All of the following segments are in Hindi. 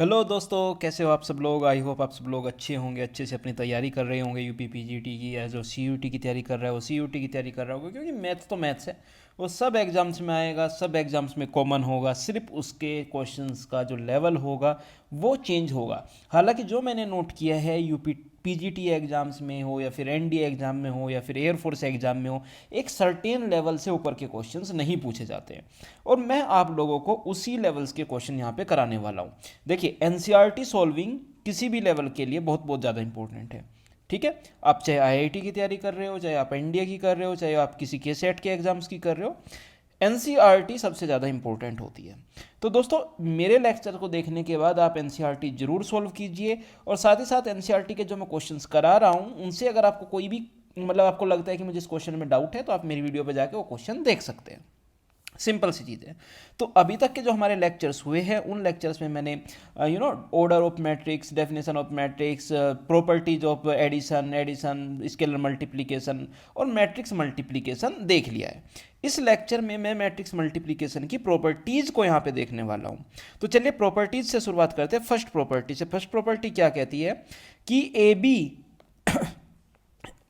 हेलो दोस्तों, कैसे हो आप सब लोग। आई होप आप सब लोग अच्छे होंगे, अच्छे से अपनी तैयारी कर रहे होंगे। यूपी पीजीटी की या जो सीयूटी की तैयारी कर रहा है वो सीयूटी की तैयारी कर रहा होगा, क्योंकि मैथ्स तो मैथ्स है। वो सब एग्ज़ाम्स में आएगा, सब एग्ज़ाम्स में कॉमन होगा। सिर्फ उसके क्वेश्चंस का जो लेवल होगा वो चेंज होगा। हालांकि जो मैंने नोट किया है, यूपी पीजीटी एग्ज़ाम्स में हो या फिर एनडीए एग्ज़ाम में हो या फिर एयरफोर्स एग्ज़ाम में हो, एक सर्टेन लेवल से ऊपर के क्वेश्चंस नहीं पूछे जाते हैं। और मैं आप लोगों को उसी लेवल्स के क्वेश्चन यहाँ पे कराने वाला हूँ। देखिए, एनसीईआरटी सॉल्विंग किसी भी लेवल के लिए बहुत बहुत ज़्यादा इंपॉर्टेंट है। ठीक है, आप चाहे आईआईटी की तैयारी कर रहे हो, चाहे आप एनडीए की कर रहे हो, चाहे आप किसी के सेट के एग्जाम्स की कर रहे हो, एनसीईआरटी सबसे ज़्यादा इंपॉर्टेंट होती है। तो दोस्तों, मेरे लेक्चर को देखने के बाद आप एनसीईआरटी जरूर सॉल्व कीजिए। और साथ ही साथ एनसीईआरटी के जो मैं क्वेश्चंस करा रहा हूँ उनसे अगर आपको कोई भी मतलब आपको लगता है कि मुझे इस क्वेश्चन में डाउट है, तो आप मेरी वीडियो पर जाके वो क्वेश्चन देख सकते हैं। सिंपल सी चीज़ है। तो अभी तक के जो हमारे लेक्चर्स हुए हैं उन लेक्चर्स में मैंने order of matrix, definition of matrix, properties of addition, scalar multiplication और मैट्रिक्स मल्टीप्लिकेशन देख लिया है। इस लेक्चर में मैं मैट्रिक्स मल्टीप्लिकेशन की प्रॉपर्टीज को यहाँ पे देखने वाला हूँ। तो चलिए प्रॉपर्टीज से शुरुआत करते हैं। फर्स्ट प्रॉपर्टी से। फर्स्ट प्रॉपर्टी क्या कहती है कि ए बी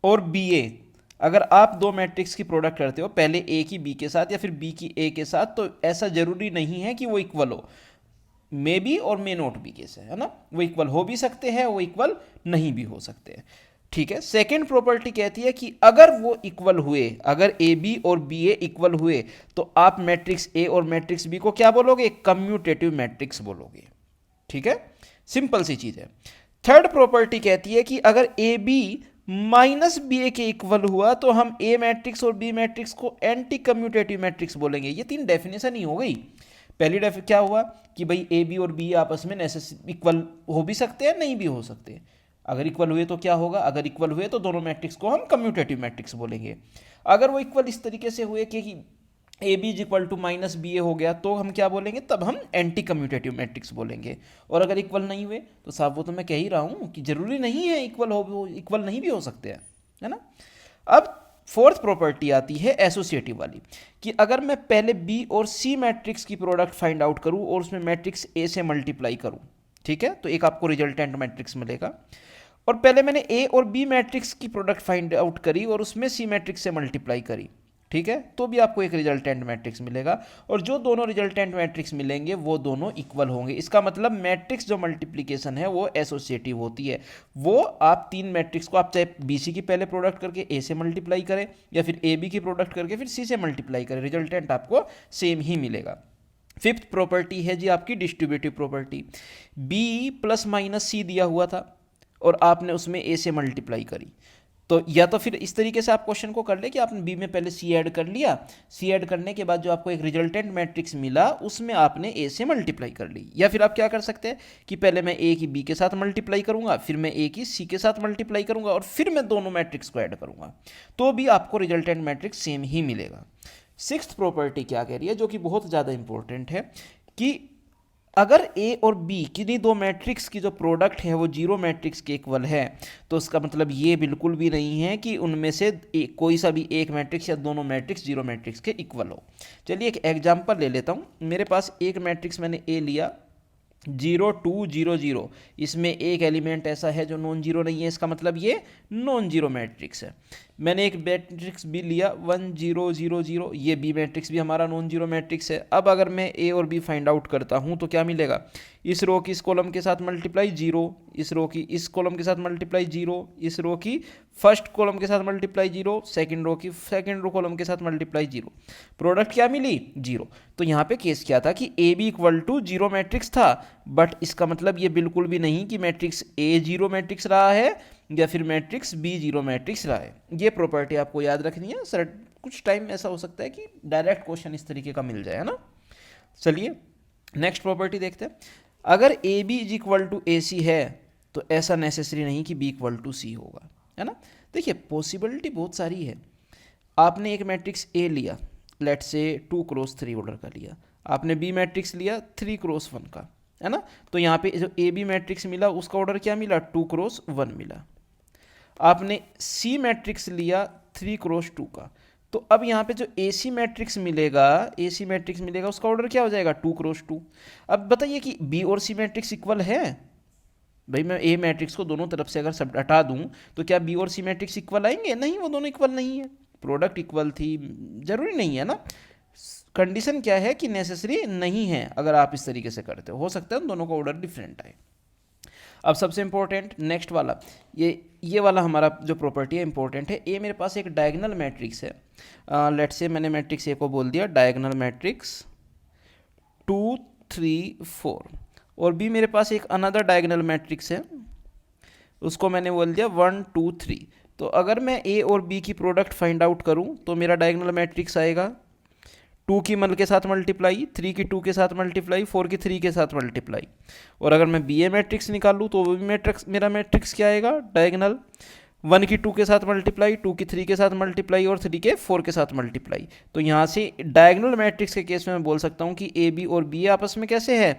और बी ए, अगर आप दो मैट्रिक्स की प्रोडक्ट करते हो, पहले ए की बी के साथ या फिर बी की ए के साथ, तो ऐसा जरूरी नहीं है कि वो इक्वल हो। मे बी और मे नॉट बी केस है ना। वो इक्वल हो भी सकते हैं, वो इक्वल नहीं भी हो सकते हैं। ठीक है। सेकेंड प्रॉपर्टी कहती है कि अगर वो इक्वल हुए, अगर ए बी और बी ए इक्वल हुए, तो आप मैट्रिक्स ए और मैट्रिक्स बी को क्या बोलोगे? कम्यूटेटिव मैट्रिक्स बोलोगे। ठीक है, सिंपल सी चीज है। थर्ड प्रॉपर्टी कहती है कि अगर ए बी माइनस बी ए के इक्वल हुआ तो हम ए मैट्रिक्स और बी मैट्रिक्स को एंटी कम्यूटेटिव मैट्रिक्स बोलेंगे। ये तीन डेफिनेशन ही हो गई। पहली क्या हुआ कि भाई ए बी और बी आपस में इक्वल हो भी सकते हैं, नहीं भी हो सकते। अगर इक्वल हुए तो क्या होगा? अगर इक्वल हुए तो दोनों मैट्रिक्स को हम कम्यूटेटिव मैट्रिक्स बोलेंगे। अगर वो इक्वल इस तरीके से हुए कि A B is equal to minus B A हो गया, तो हम क्या बोलेंगे? तब हम एंटी कम्यूटेटिव मैट्रिक्स बोलेंगे। और अगर इक्वल नहीं हुए तो साहब, वो तो मैं कह ही रहा हूँ कि जरूरी नहीं है इक्वल हो, इक्वल नहीं भी हो सकते हैं, है ना। अब फोर्थ प्रॉपर्टी आती है एसोसिएटिव वाली, कि अगर मैं पहले बी और सी मैट्रिक्स की प्रोडक्ट फाइंड आउट करूँ और उसमें मैट्रिक्स ए से मल्टीप्लाई करूँ, ठीक है, तो एक आपको रिजल्टेंट मैट्रिक्स मिलेगा। और पहले मैंने ए और बी मैट्रिक्स की प्रोडक्ट फाइंड आउट करी और उसमें सी मैट्रिक्स से मल्टीप्लाई करी, ठीक है, तो भी आपको एक रिजल्टेंट मैट्रिक्स मिलेगा। और जो दोनों रिजल्टेंट मैट्रिक्स मिलेंगे वो दोनों इक्वल होंगे। इसका मतलब मैट्रिक्स जो मल्टीप्लिकेशन है वो एसोसिएटिव होती है। वो आप तीन मैट्रिक्स को, आप चाहे बी सी की पहले प्रोडक्ट करके ए से मल्टीप्लाई करें या फिर ए बी की प्रोडक्ट करके फिर सी से मल्टीप्लाई करें, रिजल्टेंट आपको सेम ही मिलेगा। फिफ्थ प्रॉपर्टी है जी आपकी distributive property. B plus minus C दिया हुआ था और आपने उसमें ए से मल्टीप्लाई करी, तो या तो फिर इस तरीके से आप क्वेश्चन को कर ले कि आपने बी में पहले सी ऐड कर लिया, सी ऐड करने के बाद जो आपको एक रिजल्टेंट मैट्रिक्स मिला उसमें आपने ए से मल्टीप्लाई कर ली। या फिर आप क्या कर सकते हैं कि पहले मैं ए की बी के साथ मल्टीप्लाई करूंगा, फिर मैं ए की सी के साथ मल्टीप्लाई करूंगा और फिर मैं दोनों मैट्रिक्स को ऐड करूंगा, तो भी आपको रिजल्टेंट मैट्रिक्स सेम ही मिलेगा। सिक्स्थ प्रॉपर्टी क्या कह रही है, जो कि बहुत ज़्यादा इंपॉर्टेंट है, कि अगर ए और बी किन्हीं दो मैट्रिक्स की जो प्रोडक्ट है वो जीरो मैट्रिक्स के इक्वल है, तो उसका मतलब ये बिल्कुल भी नहीं है कि उनमें से कोई सा भी एक मैट्रिक्स या दोनों मैट्रिक्स जीरो मैट्रिक्स के इक्वल हो। चलिए एक एग्जांपल ले लेता हूँ। मेरे पास एक मैट्रिक्स मैंने ए लिया 0 2 0 0, इसमें एक एलिमेंट ऐसा है जो नॉन जीरो नहीं है, इसका मतलब ये नॉन जीरो मैट्रिक्स है। मैंने एक मैट्रिक्स भी लिया 1 0 0 0, ये बी मैट्रिक्स भी हमारा नॉन जीरो मैट्रिक्स है। अब अगर मैं ए और बी फाइंड आउट करता हूँ तो क्या मिलेगा? इस रो की इस कॉलम के साथ मल्टीप्लाई 0, इस रो की इस कॉलम के साथ मल्टीप्लाई 0, इस रो की फर्स्ट कॉलम के साथ मल्टीप्लाई 0, सेकंड रो की सेकंड रो कॉलम के साथ मल्टीप्लाई 0, प्रोडक्ट क्या मिली? 0। तो यहाँ पे केस क्या था कि A B equal to zero matrix था, बट इसका मतलब ये बिल्कुल भी नहीं कि मैट्रिक्स ए जीरो मैट्रिक्स रहा है या फिर मैट्रिक्स बी जीरो मैट्रिक्स रहा है। ये प्रॉपर्टी आपको याद रखनी है सर। कुछ टाइम ऐसा हो सकता है कि डायरेक्ट क्वेश्चन इस तरीके का मिल जाए, है ना। चलिए नेक्स्ट प्रॉपर्टी देखते हैं। अगर A B is equal to A C है तो ऐसा नेसेसरी नहीं कि बी इक्वल टू सी होगा, है ना। देखिए पॉसिबिलिटी बहुत सारी है। आपने एक मैट्रिक्स ए लिया, लेट से 2 क्रॉस 3 ऑर्डर का लिया, आपने बी मैट्रिक्स लिया 3 क्रॉस 1 का, है ना। तो यहाँ पे जो ए बी मैट्रिक्स मिला उसका ऑर्डर क्या मिला? 2 क्रॉस 1 मिला। आपने सी मैट्रिक्स लिया 3 क्रॉस 2 का, तो अब यहाँ पे जो AC मैट्रिक्स मिलेगा, AC मैट्रिक्स मिलेगा, उसका ऑर्डर क्या हो जाएगा 2 क्रॉस 2। अब बताइए कि B और C मैट्रिक्स इक्वल है? भाई मैं A मैट्रिक्स को दोनों तरफ से अगर सब हटा दूं तो क्या B और C मैट्रिक्स इक्वल आएंगे? नहीं, वो दोनों इक्वल नहीं है। प्रोडक्ट इक्वल थी, जरूरी नहीं है ना। कंडीशन क्या है कि नेसेसरी नहीं है। अगर आप इस तरीके से करते हो सकता है उन दोनों का ऑर्डर डिफरेंट आए। अब सबसे इंपॉर्टेंट नेक्स्ट वाला, ये वाला हमारा जो प्रॉपर्टी है इंपॉर्टेंट है। ए मेरे पास एक डायगोनल मैट्रिक्स है, लेट्स से मैंने मैट्रिक्स ए को बोल दिया डायगोनल मैट्रिक्स 2 3 4, और बी मेरे पास एक अनदर डायगोनल मैट्रिक्स है, उसको मैंने बोल दिया 1 2 3। तो अगर मैं ए और बी की प्रोडक्ट फाइंड आउट करूं तो मेरा डायगोनल मैट्रिक्स आएगा 2 की मल के साथ मल्टीप्लाई, 3 की 2 के साथ मल्टीप्लाई, 4 की 3 के साथ मल्टीप्लाई। और अगर मैं बी ए मैट्रिक्स निकालूँ तो वो भी मैट्रिक्स, मेरा मैट्रिक्स क्या आएगा डायगोनल 1 की 2 के साथ मल्टीप्लाई, 2 की 3 के साथ मल्टीप्लाई और 3 के 4 के साथ मल्टीप्लाई। तो यहाँ से डायगोनल मैट्रिक्स के केस में मैं बोल सकता हूँ कि ए बी और बी ए आपस में कैसे है,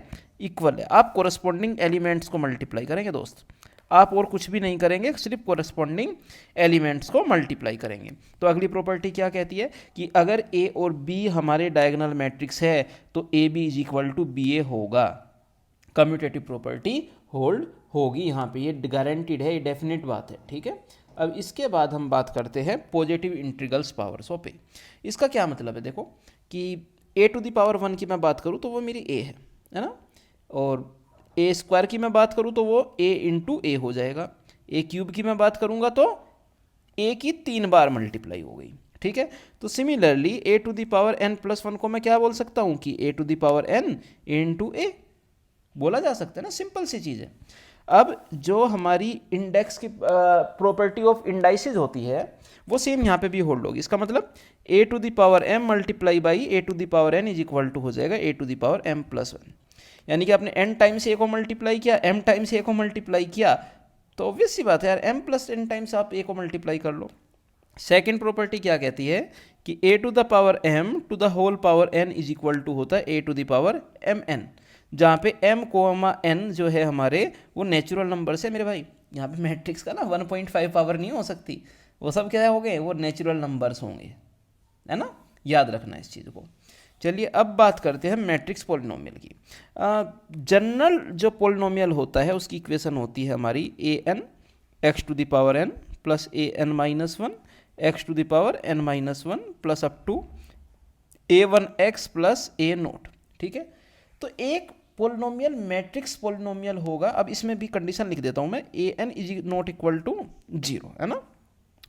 इक्वल है। आप कोरस्पॉन्डिंग एलिमेंट्स को मल्टीप्लाई करेंगे दोस्त, आप और कुछ भी नहीं करेंगे, सिर्फ कोरस्पॉन्डिंग एलिमेंट्स को मल्टीप्लाई करेंगे। तो अगली प्रॉपर्टी क्या कहती है कि अगर ए और बी हमारे डायगोनल मैट्रिक्स है तो A B is equal to B A होगा। कम्यूटेटिव प्रॉपर्टी होल्ड होगी यहाँ पे, ये गारंटीड है, ये डेफिनेट बात है, ठीक है। अब इसके बाद हम बात करते हैं पॉजिटिव इंटीग्रल्स पावर्स पे। इसका क्या मतलब है, देखो कि ए टू द पावर 1 की मैं बात करूँ तो वो मेरी ए है ना, और ए स्क्वायर की मैं बात करूँ तो वो ए इंटू ए हो जाएगा, ए क्यूब की मैं बात करूँगा तो ए की 3 बार मल्टीप्लाई हो गई, ठीक है। तो similarly A to the power n plus 1 को मैं क्या बोल सकता हूँ कि A to the power n into A बोला जा सकता है ना, सिंपल सी चीज़ है। अब जो हमारी इंडेक्स की प्रॉपर्टी ऑफ इंडाइसिस होती है वो सेम यहाँ पे भी होल्ड होगी। इसका मतलब A to the power m multiply by A to the power n is equal to हो जाएगा A to the power m plus 1। यानी कि आपने n टाइम्स ए को मल्टीप्लाई किया, m टाइम्स ए को मल्टीप्लाई किया, तो ऑब्वियस सी बात है यार m प्लस n टाइम्स आप ए को मल्टीप्लाई कर लो। सेकेंड प्रॉपर्टी क्या कहती है कि A to the power m to the whole power n is equal to होता है A to the power mn, जहाँ पे m कोमा n जो है हमारे वो नेचुरल नंबर है मेरे भाई। यहाँ पे मैट्रिक्स का ना 1.5 पावर नहीं हो सकती, वो सब क्या हो गए, वो नेचुरल नंबर्स होंगे, है ना, याद रखना इस चीज़ को। चलिए अब बात करते हैं मैट्रिक्स पोलिनोमियल की। जनरल जो पोलिनोमियल होता है उसकी इक्वेशन होती है हमारी A N X to the power N plus A N minus 1 X to the power N minus 1 plus up to A one X plus A naught, ठीक है। तो एक पोलिनोमियल मैट्रिक्स पोलिनोमियल होगा। अब इसमें भी कंडीशन लिख देता हूँ मैं, A N is not equal to 0, है ना।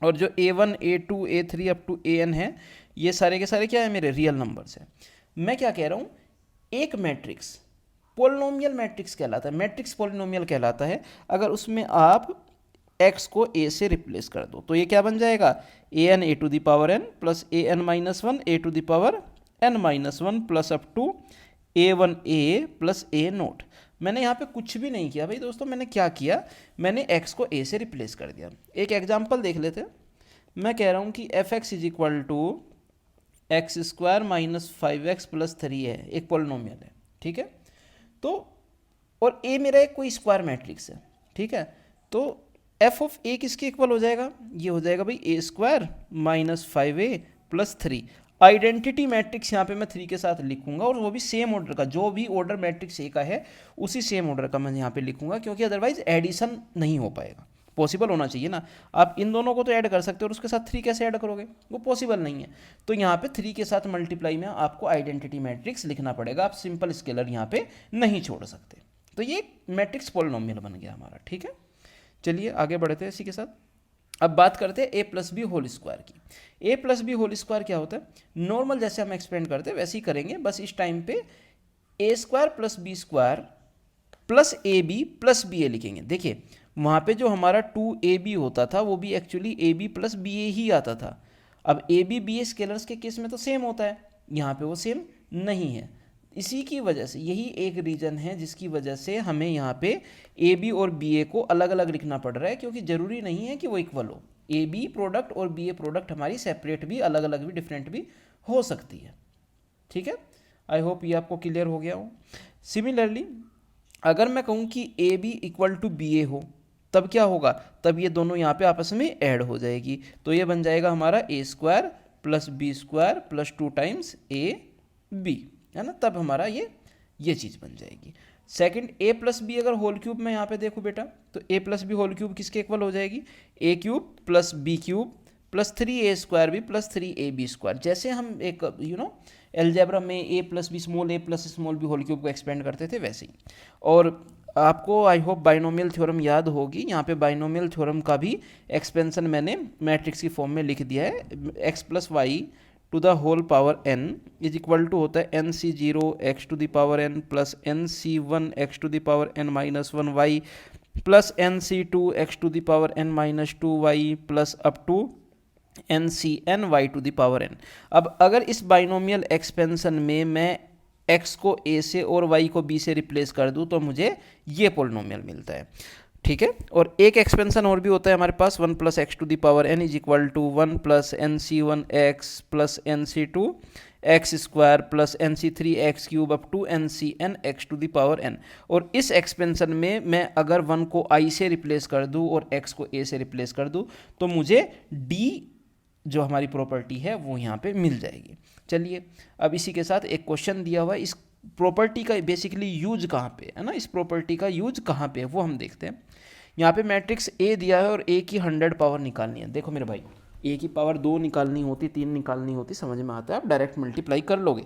और जो a1 a2 a3 up to an है ये सारे के सारे क्या है, मेरे रियल नंबर्स हैं। मैं क्या कह रहा हूँ, एक मैट्रिक्स पोलिनोमियल मैट्रिक्स कहलाता है, मैट्रिक्स पोलिनोमियल कहलाता है अगर उसमें आप x को a से रिप्लेस कर दो। तो ये क्या बन जाएगा, A N A to the power n plus A N minus 1 A to the power n minus 1 plus up to A one A plus A naught. मैंने यहाँ पे कुछ भी नहीं किया भाई दोस्तों, मैंने क्या किया, मैंने x को a से रिप्लेस कर दिया। एक एग्जांपल देख लेते हैं। मैं कह रहा हूँ कि f x is equal to x square minus 5x plus 3 है, एक पोलिनोमियल है, ठीक है। तो और a मेरा एक कोई स्क्वायर मैट्रिक्स है, ठीक है। तो f ऑफ a किसके इक्वल हो जाएगा, ये हो जाएगा भाई a square minus 5a plus 3। Identity matrix यहाँ पे मैं 3 के साथ लिखूंगा, और वो भी सेम ऑर्डर का, जो भी ऑर्डर मैट्रिक्स ए का है उसी सेम ऑर्डर का मैं यहाँ पे लिखूंगा, क्योंकि अदरवाइज एडिशन नहीं हो पाएगा। पॉसिबल होना चाहिए ना, आप इन दोनों को तो ऐड कर सकते हो और उसके साथ 3 कैसे ऐड करोगे, वो पॉसिबल नहीं है। तो यहाँ पे 3 के साथ मल्टीप्लाई में आपको आइडेंटिटी मैट्रिक्स लिखना पड़ेगा, आप सिंपल स्केलर यहाँ पे नहीं छोड़ सकते। तो ये मैट्रिक्स पोलिनोमियल बन गया हमारा, ठीक है। चलिए आगे बढ़ते हैं इसी के साथ। अब बात करते हैं ए प्लस बी होल स्क्वायर की। ए प्लस बी होल स्क्वायर क्या होता है, नॉर्मल जैसे हम एक्सपेंड करते हैं वैसे ही करेंगे, बस इस टाइम पे A square plus B square plus A B plus B A लिखेंगे। देखिए वहाँ पे जो हमारा 2ab होता था वो भी actually A B plus B A ही आता था। अब A B B A scalars के केस में तो सेम होता है, यहाँ पे वो सेम नहीं है। इसी की वजह से, यही एक रीज़न है जिसकी वजह से हमें यहाँ पे ए बी और बी ए को अलग अलग लिखना पड़ रहा है, क्योंकि ज़रूरी नहीं है कि वो इक्वल हो। ए बी प्रोडक्ट और बी ए प्रोडक्ट हमारी सेपरेट भी, अलग अलग भी, डिफरेंट भी हो सकती है, ठीक है। आई होप ये आपको क्लियर हो गया हो। सिमिलरली अगर मैं कहूँ कि A B equal to B A हो तब क्या होगा, तब ये दोनों यहाँ पे आपस में ऐड हो जाएगी। तो ये बन जाएगा हमारा A square plus B square plus 2 times A B, है ना, तब हमारा ये चीज़ बन जाएगी। सेकंड, ए प्लस बी अगर होल क्यूब में यहाँ पे देखूँ बेटा, तो A plus B whole cube किसके इक्वल हो जाएगी, A cube plus B cube plus 3a² भी प्लस 3ab²। जैसे हम एक एलजेब्रा में A plus B whole cube को एक्सपेंड करते थे वैसे ही। और आपको आई होप बाइनोमियल थ्योरम याद होगी, यहाँ पे बाइनोमियल थ्योरम का भी एक्सपेंशन मैंने मैट्रिक्स की फॉर्म में लिख दिया है। x plus y to the whole power n is equal to होता है nc0 x to the power n plus nc1 x to the power n minus 1y plus nc2 x to the power n minus 2y plus up to ncn y to the power n। अब अगर इस बाइनोमियल एक्सपेंशन में मैं x को a से और y को b से रिप्लेस कर दूं तो मुझे ये पोलिनोमियल मिलता है, ठीक है। और एक एक्सपेंशन और भी होता है हमारे पास, 1 plus x to the power n is equal to 1 plus nc1x plus nc2x² plus nc3x³ up to ncnx to the power n। और इस एक्सपेंशन में मैं अगर 1 को i से रिप्लेस कर दूं और x को a से रिप्लेस कर दूं तो मुझे d जो हमारी प्रॉपर्टी है वो यहाँ पे मिल जाएगी। चलिए अब इसी के साथ एक क्वेश्चन दिया हुआ है, इस प्रॉपर्टी का बेसिकली यूज कहाँ पे है ना, इस प्रॉपर्टी का यूज कहाँ पे है वो हम देखते हैं। यहाँ पे मैट्रिक्स ए दिया है और ए की 100 पावर निकालनी है। देखो मेरे भाई, ए की पावर 2 निकालनी होती, 3 निकालनी होती, समझ में आता है, आप डायरेक्ट मल्टीप्लाई कर लोगे।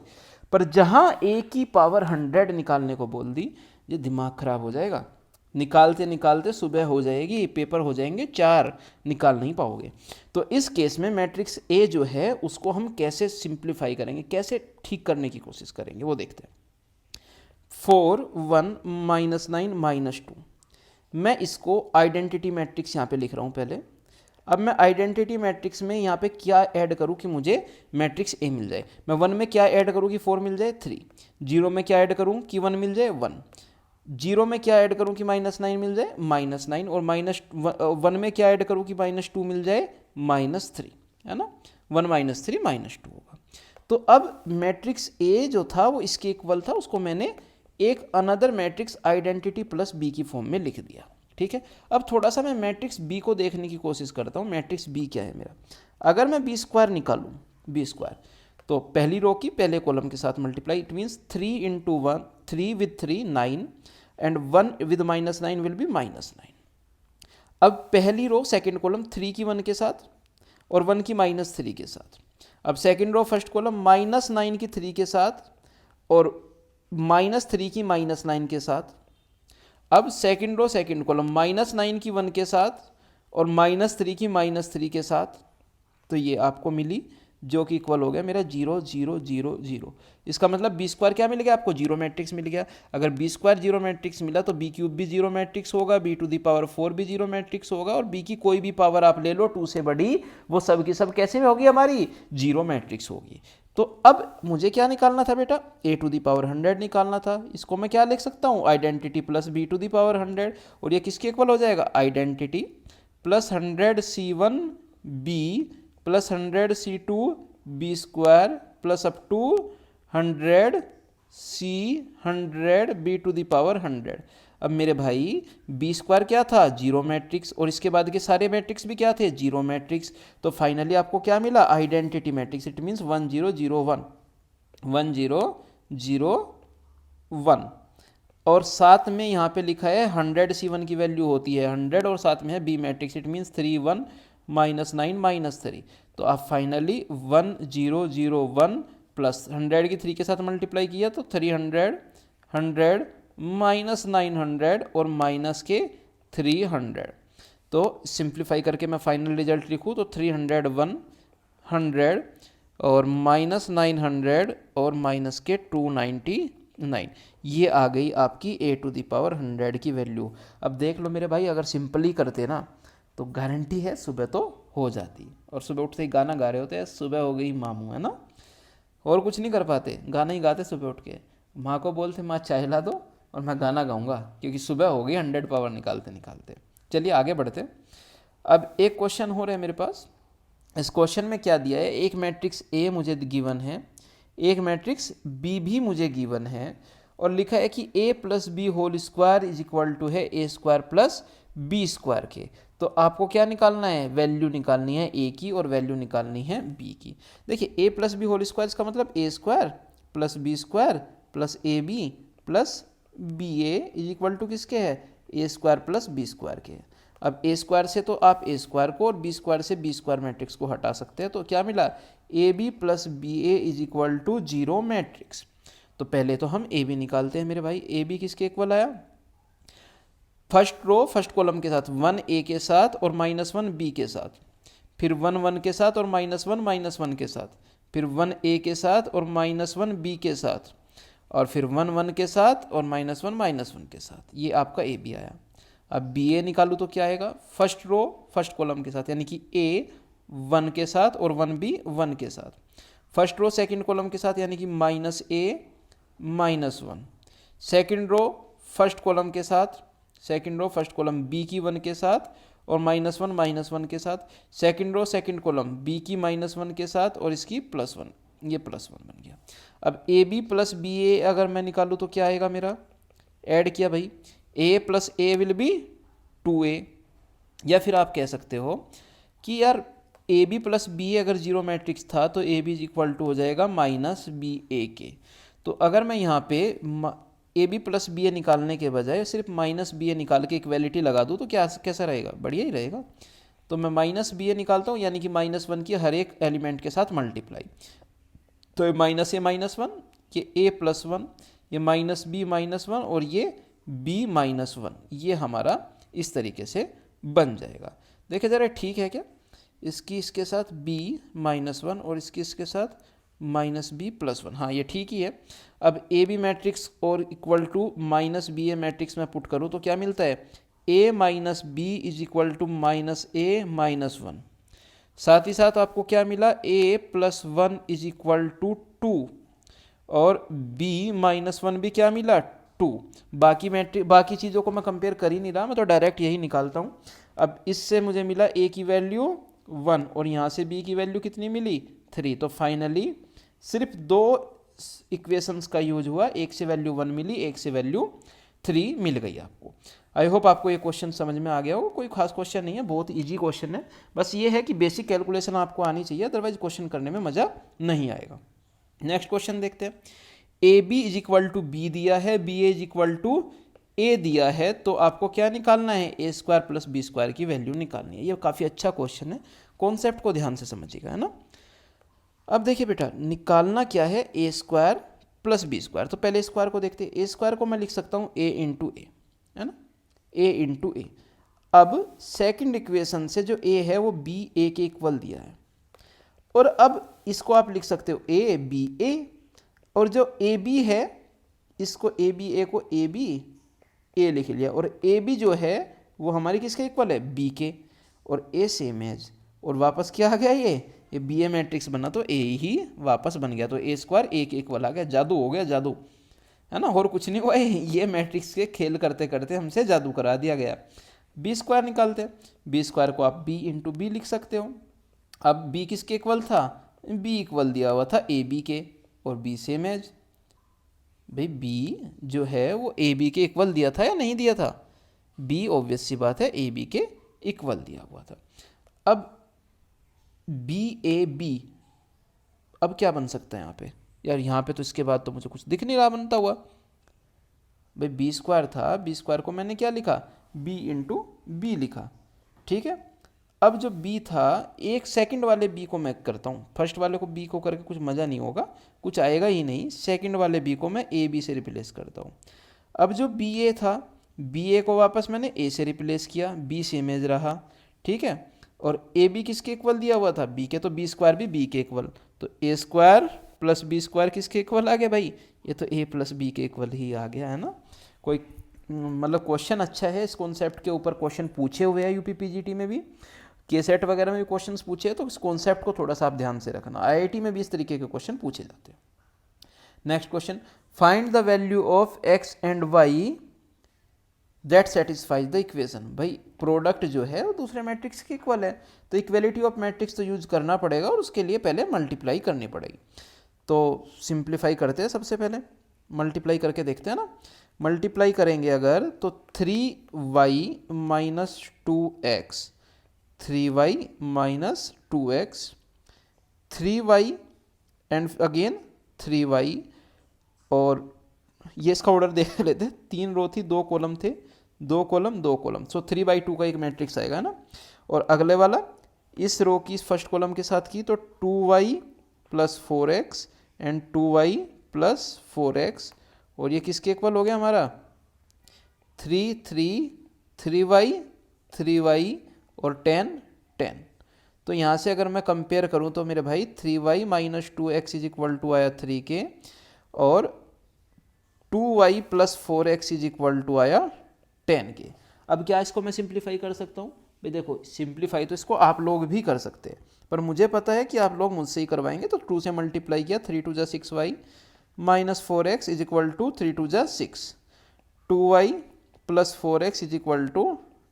पर जहाँ ए की पावर 100 निकालने को बोल दी, ये दिमाग खराब हो जाएगा। निकालते निकालते सुबह हो जाएगी, पेपर हो जाएंगे 4, निकाल नहीं पाओगे। तो इस केस में मैट्रिक्स ए जो है उसको हम कैसे सिंप्लीफाई करेंगे, कैसे ठीक करने की कोशिश करेंगे वो देखते हैं। 4 1 -9 -2, मैं इसको आइडेंटिटी मैट्रिक्स यहाँ पे लिख रहा हूँ पहले। अब मैं आइडेंटिटी मैट्रिक्स में यहाँ पे क्या ऐड करूँ कि मुझे मैट्रिक्स ए मिल जाए। मैं 1 में क्या ऐड करूँ कि 4 मिल जाए 3, 0 में क्या ऐड करूँ कि 1 मिल जाए 1, 0 में क्या ऐड करूँ कि -9 मिल जाए -9, और -1 में क्या ऐड करूँ कि -2 मिल जाए -3, है ना, 1 -3 -2 होगा। तो अब मैट्रिक्स ए जो था वो इसके इक्वल था, उसको मैंने एक another matrix identity plus b की फॉर्म में लिख दिया, ठीक है। अब थोड़ा सा मैं मैट्रिक्स बी को देखने की कोशिश करता हूँ। मैट्रिक्स बी क्या है मेरा, अगर मैं b² निकालूँ, b² तो पहली रो की पहले कॉलम के साथ multiply, it means 3 × 1 3 with 3 9 and 1 with -9 will be -9। अब पहली रो सेकेंड कॉलम 3 की 1 के साथ और 1 की -3 के साथ। अब सेकेंड रो फर्स्ट कॉलम -9 की 3 के साथ और -3 की -9 के साथ। अब सेकेंड रो सेकेंड कॉलम -9 की 1 के साथ और -3 की -3 के साथ। तो ये आपको मिली जो कि इक्वल हो गया मेरा 0 0 0 0। इसका मतलब b² क्या मिल गया आपको, 0 मैट्रिक्स मिल गया। अगर b² 0 मैट्रिक्स मिला तो b³ भी 0 मैट्रिक्स होगा, b टू द पावर 4 भी 0 मैट्रिक्स होगा, और b की कोई भी पावर आप ले लो 2 से बड़ी, वो सब की सब कैसे होगी हमारी 0 मैट्रिक्स होगी। तो अब मुझे क्या निकालना था बेटा, a टू द पावर 100 निकालना था। इसको मैं क्या लिख सकता हूँ, identity plus b to the power 100, और ये किसके इक्वल हो जाएगा, identity plus 100 c1 b plus 100 c2 b² plus up to 100 c 100 b to the power 100। अब मेरे भाई b² क्या था, 0 मैट्रिक्स, और इसके बाद के सारे मैट्रिक्स भी क्या थे, 0 मैट्रिक्स। तो फाइनली आपको क्या मिला, आइडेंटिटी मैट्रिक्स, इट मीन्स 1 0 0 1 1 0 0 1। और साथ में यहाँ पे लिखा है 100 c1 की वैल्यू होती है 100, और साथ में है b मैट्रिक्स, इट मीन्स 3 1 -9 -3। तो आप फाइनली 1 0 0 1 प्लस 100 की 3 के साथ मल्टीप्लाई किया तो 300 100 -900 और माइनस के 300। तो सिंप्लीफाई करके मैं फाइनल रिजल्ट लिखूँ तो 301 100 और -900 और माइनस के 299। ये आ गई आपकी a टू द पावर 100 की वैल्यू। अब देख लो मेरे भाई, अगर सिंपली करते ना तो गारंटी है सुबह तो हो जाती। और सुबह उठते ही गाना गा रहे होते हैं, सुबह हो गई मामू, है ना, और कुछ नहीं कर पाते, गाना ही गाते सुबह उठ के। माँ को बोलते माँ चाय ला दो और मैं गाना गाऊंगा, क्योंकि सुबह हो गई 100 पावर निकालते निकालते। चलिए आगे बढ़ते। अब एक क्वेश्चन हो रहा है मेरे पास। इस क्वेश्चन में क्या दिया है, एक मैट्रिक्स ए मुझे गिवन है, एक मैट्रिक्स बी भी मुझे गिवन है, और लिखा है कि a plus B whole square is equal to है a² प्लस b² के। तो आपको क्या निकालना है, वैल्यू निकालनी है ए की और वैल्यू निकालनी है बी की। देखिए A plus B whole square, इसका मतलब A square plus B square plus A B plus B A is equal to किसके है, A square plus B square के। अब ए स्क्वायर से तो आप ए स्क्वायर को और बी स्क्वायर से बी स्क्वायर मैट्रिक्स को हटा सकते हैं, तो क्या मिला, A B plus B A is equal to 0 matrix. तो पहले तो हम ए बी निकालते हैं मेरे भाई। ए बी किसके इक्वल आया, फर्स्ट रो फर्स्ट कॉलम के साथ 1 ए के साथ और -1 बी के साथ, फिर 1 1 के साथ और -1 -1 के साथ, फिर 1 ए के साथ और -1 बी के साथ, और फिर 1 1 के साथ और -1 -1 के साथ। ये आपका ए बी आया। अब बी ए निकालूँ तो क्या आएगा, फर्स्ट रो फर्स्ट कॉलम के साथ, यानी कि ए 1 के साथ और 1 बी 1 के साथ, फर्स्ट रो सेकंड कॉलम के साथ यानी कि -a -1, second row first column के साथ, second row first column B की 1 के साथ और -1 -1 के साथ, second row second column B की -1 के साथ और इसकी +1, ये +1 बन गया। अब ए बी प्लस बी ए अगर मैं निकालूँ तो क्या आएगा मेरा, ऐड किया भाई, a plus A will be 2a, या फिर आप कह सकते हो कि यार ए बी प्लस बी ए अगर 0 मैट्रिक्स था तो ए बी इक्वल टू हो जाएगा -ba के। तो अगर मैं यहाँ पे ए बी प्लस बी ए निकालने के बजाय सिर्फ -ba निकाल के इक्वेलिटी लगा दूँ तो क्या कैसा रहेगा, बढ़िया ही रहेगा। तो मैं -ba निकालता हूँ यानी कि -1 की हर एक एलिमेंट के साथ मल्टीप्लाई, तो ये -a -1, ये a +1, ये -b -1 और ये b -1, ये हमारा इस तरीके से बन जाएगा। देखिए ज़रा ठीक है क्या, इसकी इसके साथ b -1 और इसकी इसके साथ -b +1, हाँ ये ठीक ही है। अब ए बी मैट्रिक्स और इक्वल टू -ba मैट्रिक्स में पुट करूँ तो क्या मिलता है, a minus B is equal to -a -1। साथ ही साथ आपको क्या मिला, a + 1 इज इक्वल टू 2 और b -1 भी क्या मिला, 2। बाकी चीज़ों को मैं कंपेयर कर ही नहीं रहा, मैं तो डायरेक्ट यही निकालता हूँ। अब इससे मुझे मिला a की वैल्यू 1 और यहाँ से b की वैल्यू कितनी मिली, 3। तो फाइनली सिर्फ 2 इक्वेशंस का यूज हुआ, एक से वैल्यू 1 मिली, एक से वैल्यू 3 मिल गई आपको। आई होप आपको ये क्वेश्चन समझ में आ गया हो। कोई खास क्वेश्चन नहीं है, बहुत इजी क्वेश्चन है, बस ये है कि बेसिक कैलकुलेशन आपको आनी चाहिए, अदरवाइज क्वेश्चन करने में मज़ा नहीं आएगा। नेक्स्ट क्वेश्चन देखते हैं। A B is equal to B दिया है, B A is equal to A दिया है, तो आपको क्या निकालना है, A square plus B square की वैल्यू निकालनी है। ये काफ़ी अच्छा क्वेश्चन है, कॉन्सेप्ट को ध्यान से समझिएगा, है ना। अब देखिए बेटा, निकालना क्या है, A square plus B square. तो पहले स्क्वायर को देखते हैं। ए स्क्वायर को मैं लिख सकता हूँ ए इंटू ए, है ना, ए इंटू ए। अब सेकंड इक्वेशन से जो ए है वो बी ए के इक्वल दिया है, और अब इसको आप लिख सकते हो ए बी ए, और जो ए बी है इसको ए बी ए को ए बी ए लिख लिया, और ए बी जो है वो हमारी किसके इक्वल है, बी के, और ए सेम एज, और वापस क्या आ गया, ये बी ए मैट्रिक्स बना तो ए ही वापस बन गया, तो ए स्क्वायर ए के इक्वल आ गया। जादू हो गया, जादू, है ना, और कुछ नहीं हुआ, ये मैट्रिक्स के खेल करते करते हमसे जादू करा दिया गया। बी स्क्वायर निकालते हैं, बी स्क्वायर को आप बी इंटू बी लिख सकते हो। अब बी किसके इक्वल था, बी इक्वल दिया हुआ था ए बी के, और बी सेम एज, भाई बी जो है वो ए बी के इक्वल दिया था या नहीं दिया था, बी ऑब्वियस सी बात है ए बी के इक्वल दिया हुआ था। अब बी ए बी, अब क्या बन सकता है यहाँ पे, यार यहाँ पे तो इसके बाद तो मुझे कुछ दिख नहीं रहा बनता हुआ। भाई बी स्क्वायर था, बी स्क्वायर को मैंने क्या लिखा, बी इंटू बी लिखा, ठीक है। अब जो बी था, एक सेकंड वाले बी को मैं करता हूँ, फर्स्ट वाले को बी को करके कुछ मज़ा नहीं होगा, कुछ आएगा ही नहीं। सेकंड वाले बी को मैं ए बी से रिप्लेस करता हूँ। अब जो बी ए था, बी ए को वापस मैंने ए से रिप्लेस किया, बी सेम एज रहा, ठीक है। और ए बी किसके इक्वल दिया हुआ था, बी के, तो बी स्क्वायर भी बी के इक्वल, तो ए स्क्वायर प्लस बी स्क्वायर किसके इक्वल आ गया भाई, ये तो ए प्लस बी के इक्वल ही आ गया, है ना। कोई मतलब क्वेश्चन अच्छा है, इस कॉन्सेप्ट के ऊपर क्वेश्चन पूछे हुए हैं यूपी पीजीटी में भी, के सेट वगैरह में भी क्वेश्चंस पूछे हैं, तो इस कॉन्सेप्ट को थोड़ा सा आप ध्यान से रखना। आईआईटी में भी इस तरीके के क्वेश्चन पूछे जाते हैं। Next question, find the value of x and y that satisfies the equation. भाई प्रोडक्ट जो है वो दूसरे मैट्रिक्स के इक्वल है, तो इक्वलिटी ऑफ मैट्रिक्स तो यूज करना पड़ेगा, और उसके लिए पहले मल्टीप्लाई करनी पड़ेगी। तो सिंप्लीफाई करते हैं, सबसे पहले मल्टीप्लाई करके देखते हैं ना। मल्टीप्लाई करेंगे अगर तो 3y minus 2x, 3y minus 2x, 3y and again 3y, और ये इसका ऑर्डर देख लेते हैं, 3 रो थी 2 कॉलम थे, 2 कॉलम 2 कॉलम, सो 3/2 का एक मैट्रिक्स आएगा ना। और अगले वाला इस रो की फर्स्ट कॉलम के साथ की तो 2y plus 4x and 2y plus 4x, और ये किसके इक्वल हो गया हमारा 3y 3y और 10। तो यहाँ से अगर मैं कंपेयर करूँ तो मेरे भाई 3y minus 2x is equal to आया 3 के, और 2y plus 4x is equal to आया 10 के। अब क्या इसको मैं सिंप्लीफाई कर सकता हूँ भाई? देखो सिंप्लीफाई तो इसको आप लोग भी कर सकते हैं, पर मुझे पता है कि आप लोग मुझसे ही करवाएंगे, तो 2 से मल्टीप्लाई किया, 3 2 जा 6y minus 4x is equal to 3 2 जा 6, 2y plus 4x is equal to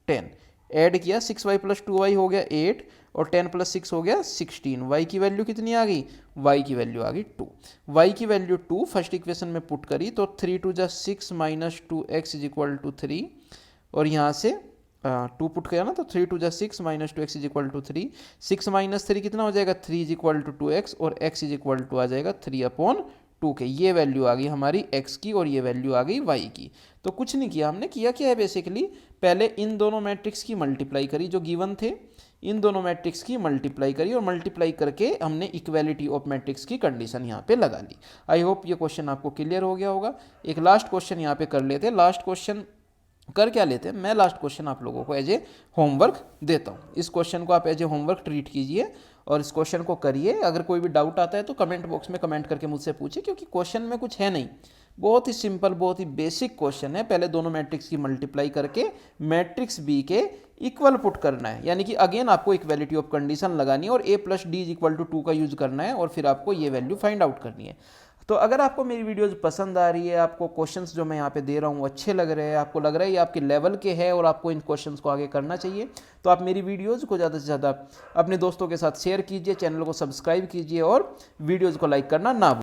10, add किया 6y प्लस 2y हो गया 8, और 10 प्लस 6 हो गया 16। y की वैल्यू कितनी आ गई? y की वैल्यू आ गई 2। y की वैल्यू 2 फर्स्ट इक्वेशन में पुट करी तो 3 2 जा 6 minus 2x is equal to 3, और यहाँ से 2 पुट किया ना तो 3 2 जा 6 minus 2x is equal to 3, 6 minus 3 कितना हो जाएगा 3 इज इक्वल टू 2x, और x इज इक्वल टू आ जाएगा 3/2 के। ये वैल्यू आ गई हमारी x की और ये वैल्यू आ गई y की। तो कुछ नहीं किया हमने, किया क्या है बेसिकली, पहले इन दोनों मैट्रिक्स की मल्टीप्लाई करी जो गिवन थे, इन दोनों मैट्रिक्स की मल्टीप्लाई करी, और मल्टीप्लाई करके हमने इक्वालिटी ऑफ मैट्रिक्स की कंडीशन यहाँ पे लगा ली। आई होप ये क्वेश्चन आपको क्लियर हो गया होगा। एक लास्ट क्वेश्चन यहाँ पे कर लेते हैं। लास्ट क्वेश्चन कर क्या लेते हैं, मैं लास्ट क्वेश्चन आप लोगों को एज ए होमवर्क देता हूँ। इस क्वेश्चन को आप एज ए होमवर्क ट्रीट कीजिए और इस क्वेश्चन को करिए। अगर कोई भी डाउट आता है तो कमेंट बॉक्स में कमेंट करके मुझसे पूछिए, क्योंकि क्वेश्चन में कुछ है नहीं, बहुत ही सिंपल, बहुत ही बेसिक क्वेश्चन है। पहले दोनों मैट्रिक्स की मल्टीप्लाई करके मैट्रिक्स बी के इक्वल पुट करना है, यानी कि अगेन आपको इक्वालिटी ऑफ कंडीशन लगानी है और a plus d is equal to 2 का यूज करना है, और फिर आपको ये वैल्यू फाइंड आउट करनी है। तो अगर आपको मेरी वीडियोस पसंद आ रही है, आपको क्वेश्चंस जो मैं यहाँ पे दे रहा हूँ अच्छे लग रहे हैं, आपको लग रहा है ये आपके लेवल के हैं और आपको इन क्वेश्चंस को आगे करना चाहिए, तो आप मेरी वीडियोस को ज़्यादा से ज़्यादा अपने दोस्तों के साथ शेयर कीजिए, चैनल को सब्सक्राइब कीजिए और वीडियोज़ को लाइक करना ना भूलिए।